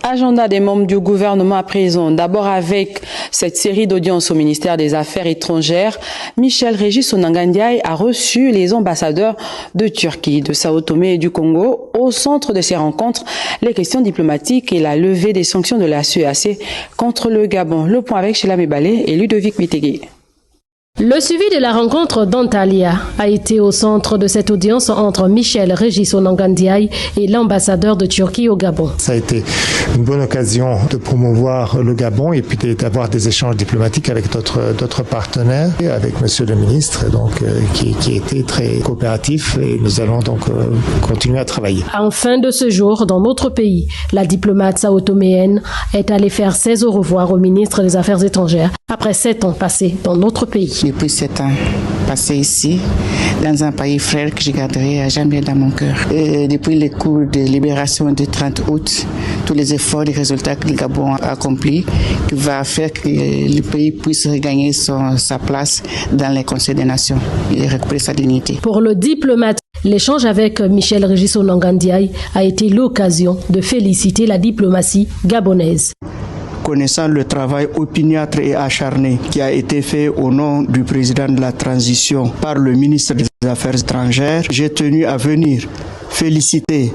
Agenda des membres du gouvernement à présent. D'abord avec cette série d'audiences au ministère des Affaires étrangères, Michel Régis Onangandiaï a reçu les ambassadeurs de Turquie, de Sao Tomé et du Congo. Au centre de ces rencontres, les questions diplomatiques et la levée des sanctions de la CEAC contre le Gabon. Le point avec Sheila Mebalé et Ludovic Mitegui. Le suivi de la rencontre d'Antalya a été au centre de cette audience entre Michel Régis Onangandiaï et l'ambassadeur de Turquie au Gabon. Ça a été une bonne occasion de promouvoir le Gabon et puis d'avoir des échanges diplomatiques avec d'autres partenaires, et avec monsieur le ministre qui a été très coopératif, et nous allons donc continuer à travailler. En fin de ce jour, dans notre pays, la diplomate sao-toméenne est allée faire ses au revoir au ministre des Affaires étrangères après 7 ans passés dans notre pays. Depuis 7 ans passés ici, dans un pays frère que je garderai à jamais dans mon cœur. Et depuis les coups de libération du 30 août, tous les efforts et résultats que le Gabon a accomplis, qui va faire que le pays puisse regagner sa place dans les Conseils des Nations et récupérer sa dignité. Pour le diplomate, l'échange avec Michel Régis Onangandiaï a été l'occasion de féliciter la diplomatie gabonaise. Connaissant le travail opiniâtre et acharné qui a été fait au nom du président de la transition par le ministre des Affaires étrangères, j'ai tenu à venir féliciter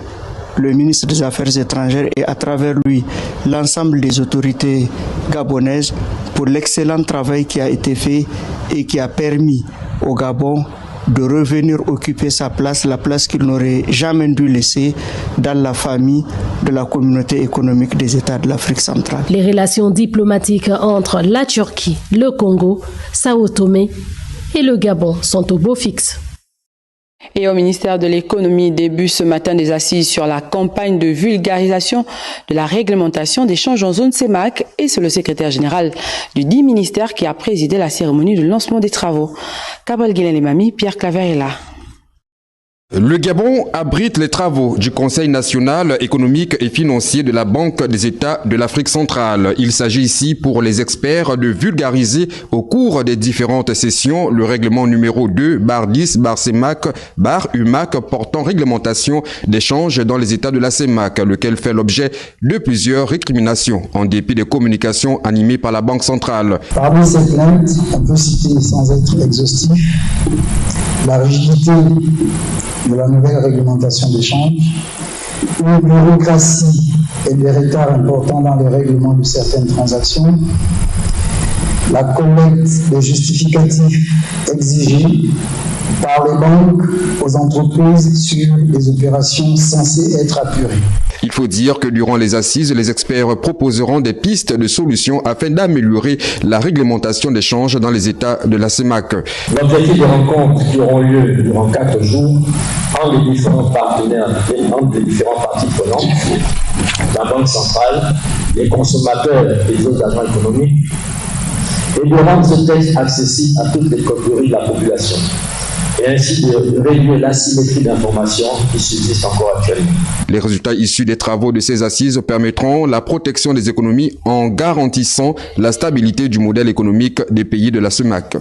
le ministre des Affaires étrangères et à travers lui l'ensemble des autorités gabonaises pour l'excellent travail qui a été fait et qui a permis au Gabon de revenir occuper sa place, la place qu'il n'aurait jamais dû laisser dans la famille de la communauté économique des États de l'Afrique centrale. Les relations diplomatiques entre la Turquie, le Congo, Sao Tomé et le Gabon sont au beau fixe. Et au ministère de l'économie, début ce matin des assises sur la campagne de vulgarisation de la réglementation des changes en zone CEMAC, et c'est le secrétaire général du dit ministère qui a présidé la cérémonie de lancement des travaux. Gabriel Guilhem-Lemami, Pierre Claver est là. Le Gabon abrite les travaux du Conseil national économique et financier de la Banque des États de l'Afrique centrale. Il s'agit ici pour les experts de vulgariser au cours des différentes sessions le règlement numéro 2/10/CEMAC/UMAC portant réglementation des changes dans les États de la CEMAC, lequel fait l'objet de plusieurs récriminations en dépit des communications animées par la Banque centrale. Parmi ces plaintes, on peut citer sans être exhaustif la rigidité de la nouvelle réglementation des changes, une bureaucratie et des retards importants dans le règlement de certaines transactions, la collecte des justificatifs exigés par les banques aux entreprises sur des opérations censées être apurées. Il faut dire que durant les assises, les experts proposeront des pistes de solutions afin d'améliorer la réglementation des changes dans les États de la CEMAC. L'objectif de rencontres qui auront lieu durant 4 jours entre les différents partenaires, entre les différentes parties prenantes, la Banque centrale, les consommateurs et les autres agents économiques, et de rendre ce texte accessible à toutes les catégories de la population, et ainsi de réduire l'asymétrie d'information qui subsiste encore actuellement. Les résultats issus des travaux de ces assises permettront la protection des économies en garantissant la stabilité du modèle économique des pays de la CEMAC.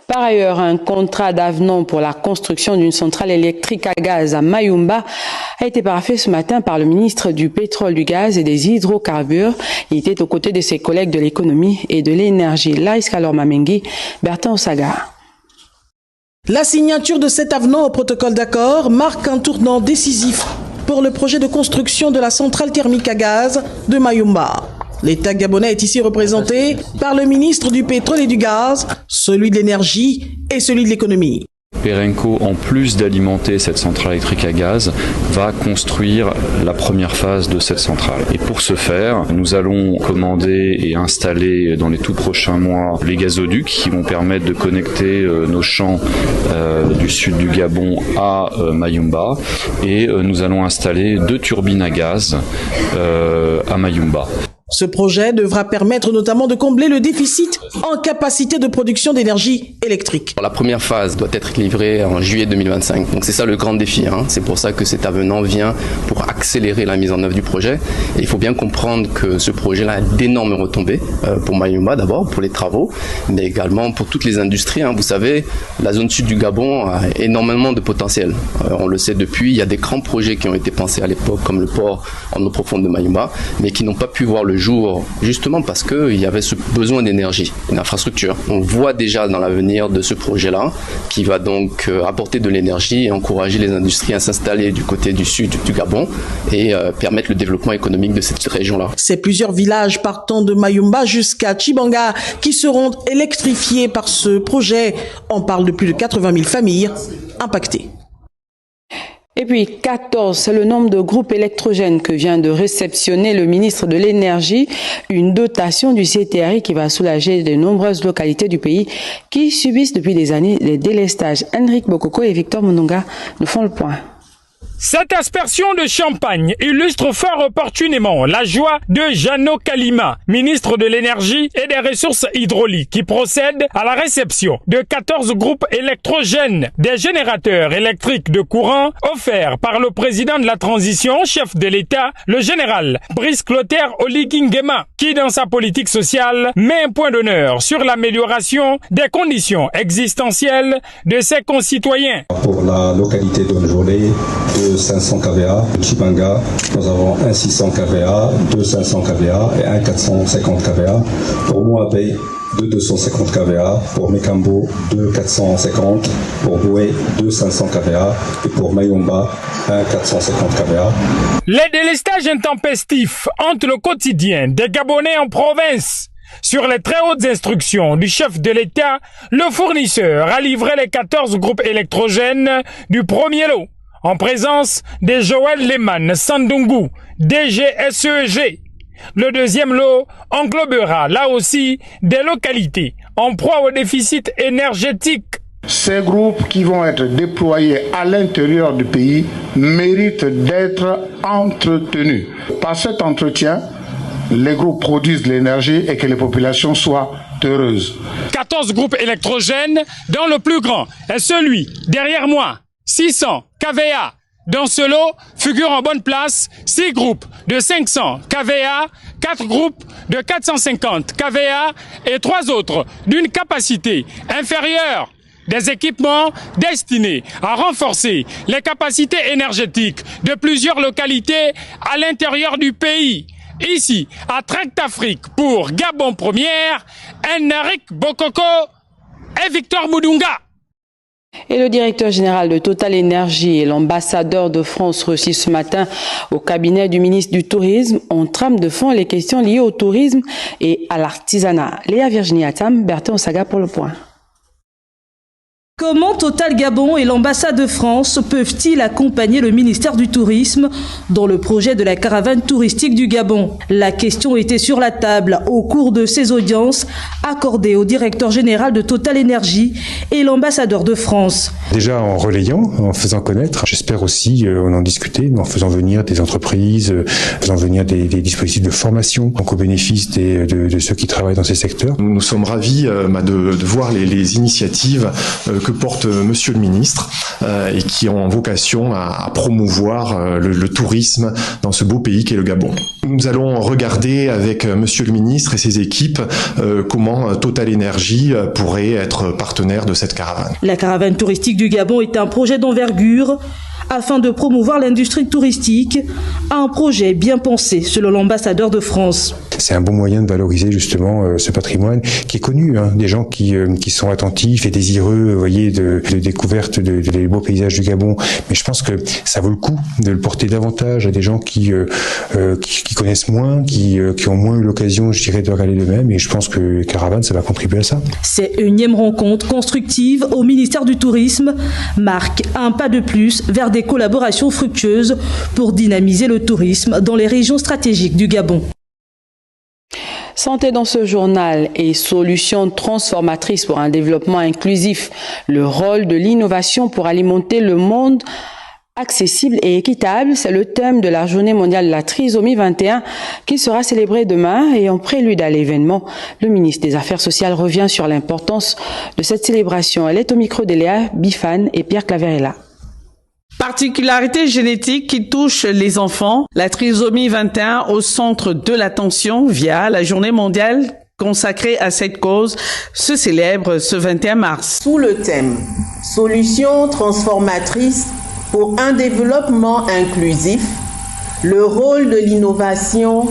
Par ailleurs, un contrat d'avenant pour la construction d'une centrale électrique à gaz à Mayumba a été paraphé ce matin par le ministre du Pétrole, du Gaz et des Hydrocarbures. Il était aux côtés de ses collègues de l'économie et de l'énergie. Laïs Kalor Mamengi, Bertin Osaga. La signature de cet avenant au protocole d'accord marque un tournant décisif pour le projet de construction de la centrale thermique à gaz de Mayumba. L'État gabonais est ici représenté par le ministre du Pétrole et du Gaz, celui de l'énergie et celui de l'économie. Perenco, en plus d'alimenter cette centrale électrique à gaz, va construire la première phase de cette centrale. Et pour ce faire, nous allons commander et installer dans les tout prochains mois les gazoducs qui vont permettre de connecter nos champs du sud du Gabon à Mayumba. Et nous allons installer 2 turbines à gaz à Mayumba. Ce projet devra permettre notamment de combler le déficit en capacité de production d'énergie électrique. La première phase doit être livrée en juillet 2025. Donc c'est ça le grand défi. C'est pour ça que cet avenant vient pour accélérer la mise en œuvre du projet. Et il faut bien comprendre que ce projet-là a d'énormes retombées pour Mayumba d'abord, pour les travaux, mais également pour toutes les industries. Vous savez, la zone sud du Gabon a énormément de potentiel. On le sait depuis, il y a des grands projets qui ont été pensés à l'époque, comme le port en eau profonde de Mayumba, mais qui n'ont pas pu voir le jour, justement parce qu'il y avait ce besoin d'énergie, une infrastructure. On voit déjà dans l'avenir de ce projet-là, qui va donc apporter de l'énergie et encourager les industries à s'installer du côté du sud du Gabon et permettre le développement économique de cette région-là. C'est plusieurs villages partant de Mayumba jusqu'à Chibanga qui seront électrifiés par ce projet. On parle de plus de 80 000 familles impactées. Et puis 14, c'est le nombre de groupes électrogènes que vient de réceptionner le ministre de l'Énergie, une dotation du CTRI qui va soulager de nombreuses localités du pays qui subissent depuis des années les délestages. Henrik Bokoko et Victor Munonga nous font le point. Cette aspersion de champagne illustre fort opportunément la joie de Jeannot Kalima, ministre de l'Énergie et des Ressources hydrauliques, qui procède à la réception de 14 groupes électrogènes, des générateurs électriques de courant offerts par le président de la transition, chef de l'État, le général Brice Clotaire Oligui Nguema, qui dans sa politique sociale met un point d'honneur sur l'amélioration des conditions existentielles de ses concitoyens. Pour la localité de Njolé, de 500 kVA, de Chibanga, nous avons un 600 kVA, deux 500 kVA et un 450 kVA. Pour Moabé, de 250 kVA, pour Mekambo, de 450, pour Boué, de 500 kVA et pour Mayumba, un 450 kVA. Les délestages intempestifs hantent le quotidien des Gabonais en province. Sur les très hautes instructions du chef de l'État, le fournisseur a livré les 14 groupes électrogènes du premier lot, en présence de Joël Lehmann Sandungu, DG SEG. Le deuxième lot englobera là aussi des localités en proie au déficit énergétique. Ces groupes qui vont être déployés à l'intérieur du pays méritent d'être entretenus. Par cet entretien, les groupes produisent de l'énergie et que les populations soient heureuses. 14 groupes électrogènes, dont le plus grand est celui derrière moi, 600 kVA. Dans ce lot figurent en bonne place 6 groupes de 500 kVA, 4 groupes de 450 kVA et 3 autres d'une capacité inférieure. Des équipements destinés à renforcer les capacités énergétiques de plusieurs localités à l'intérieur du pays. Ici, à Tractafrique pour Gabon Première, Henrik Bokoko et Victor Munonga. Et le directeur général de Total Énergie et l'ambassadeur de France reçus ce matin au cabinet du ministre du Tourisme en trame de fond les questions liées au tourisme et à l'artisanat. Léa Virginie Atam, Bertin Osaga pour le point. Comment Total Gabon et l'ambassade de France peuvent-ils accompagner le ministère du Tourisme dans le projet de la caravane touristique du Gabon? La question était sur la table au cours de ces audiences accordées au directeur général de Total Énergie et l'ambassadeur de France. Déjà en relayant, en faisant connaître, j'espère aussi en discuter, en faisant venir des entreprises, faisant venir des dispositifs de formation, donc au bénéfice de ceux qui travaillent dans ces secteurs. Nous sommes ravis de voir les initiatives que porte Monsieur le ministre et qui ont vocation à promouvoir le tourisme dans ce beau pays qu'est le Gabon. Nous allons regarder avec Monsieur le ministre et ses équipes comment Total Énergie pourrait être partenaire de cette caravane. La caravane touristique du Gabon est un projet d'envergure afin de promouvoir l'industrie touristique, un projet bien pensé selon l'ambassadeur de France. C'est un bon moyen de valoriser justement ce patrimoine qui est connu, des gens qui sont attentifs et désireux, vous voyez, de découverte des beaux paysages du Gabon. Mais je pense que ça vaut le coup de le porter davantage à des gens qui connaissent moins, qui ont moins eu l'occasion, je dirais, de regarder d'eux-mêmes. Et je pense que Caravane, ça va contribuer à ça. Cette énième rencontre constructive au ministère du Tourisme marque un pas de plus vers des collaborations fructueuses pour dynamiser le tourisme dans les régions stratégiques du Gabon. Santé dans ce journal et solutions transformatrices pour un développement inclusif. Le rôle de l'innovation pour alimenter le monde Accessible et équitable, c'est le thème de la journée mondiale de la trisomie 21 qui sera célébrée demain et en prélude à l'événement, le ministre des Affaires sociales revient sur l'importance de cette célébration. Elle est au micro de Léa Bifan et Pierre Claverella. Particularité génétique qui touche les enfants, la trisomie 21 au centre de l'attention via la journée mondiale consacrée à cette cause se célèbre ce 21 mars. Sous le thème « Solutions transformatrices pour un développement inclusif, le rôle de l'innovation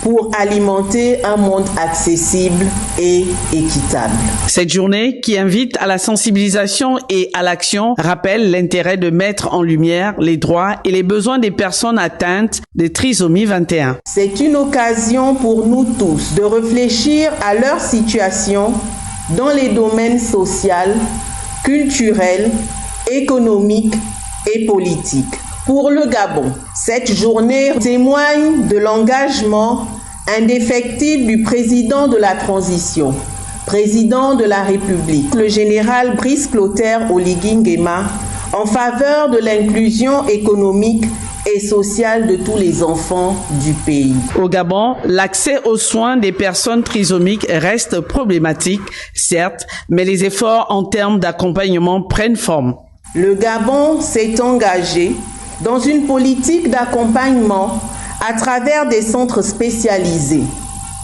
pour alimenter un monde accessible et équitable ». Cette journée qui invite à la sensibilisation et à l'action rappelle l'intérêt de mettre en lumière les droits et les besoins des personnes atteintes de trisomie 21. C'est une occasion pour nous tous de réfléchir à leur situation dans les domaines social, culturel, économique et politique. Pour le Gabon, cette journée témoigne de l'engagement indéfectible du président de la transition, président de la République, le général Brice Clotaire Oligui Nguema, en faveur de l'inclusion économique et sociale de tous les enfants du pays. Au Gabon, l'accès aux soins des personnes trisomiques reste problématique, certes, mais les efforts en termes d'accompagnement prennent forme. Le Gabon s'est engagé dans une politique d'accompagnement à travers des centres spécialisés,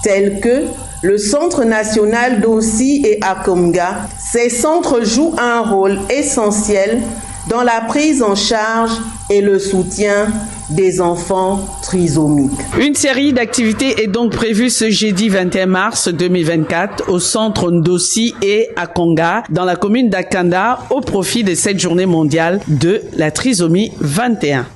tels que le Centre national d'Ossi et Akomga. Ces centres jouent un rôle essentiel dans la prise en charge et le soutien des enfants trisomiques. Une série d'activités est donc prévue ce jeudi 21 mars 2024 au centre Ndossi et à Konga dans la commune d'Akanda au profit de cette journée mondiale de la trisomie 21.